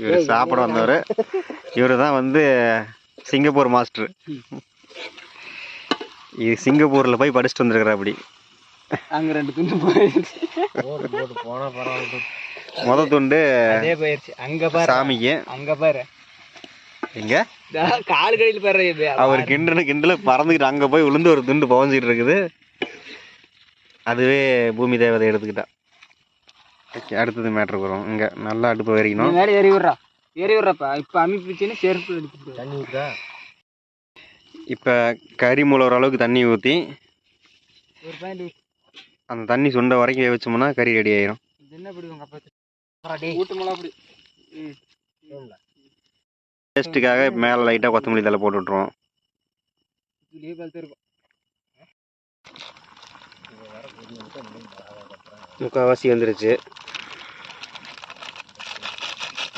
இவர் சாப்பிட வந்தவர். இவர் தான் வந்து சிங்கப்பூர் மாஸ்டர். இது சிங்கப்பூரில் போய் படிச்சுட்டு வந்துருக்குற. அப்படி அங்கே 2 துண்டு போயிடுச்சு. போனால் பரவாயில்ல. மொதல் துண்டு அதே போயிடுச்சு. அங்கே பாரு சாமிக்கு. அங்கே பாரு எங்க கால் கடையில் பாரு. இது அவர் கிண்டல பறந்துக்கிட்டு அங்கே போய் விழுந்து ஒரு துண்டு பவஞ்சிட்டு இருக்குது. அதுவே பூமி தேவதை எடுத்துக்கிட்டா. அடுத்தது மேட்ருக்கு வரும். இங்கே நல்லா அடுப்பு வரைக்கணும். மேலே ஏறி விட்றாப்பா. இப்போ அமைப்பிச்சுன்னு செருப்பு எடுத்து தண்ணி ஊற்றா. இப்போ கறி மூலற அளவுக்கு தண்ணி ஊற்றி ஒரு பாயிண்ட் அந்த தண்ணி சுண்ட வரைக்கும் வச்சோம்னா கறி ரெடி ஆயிரும். என்ன பிடிக்கும் அப்பா ஊட்டு மிளகா அப்படி டேஸ்ட்டுக்காக மேலே லைட்டாக கொத்தமல்லி தலை போட்டு விட்ருவோம். முக்கால்வாசி வந்துருச்சு.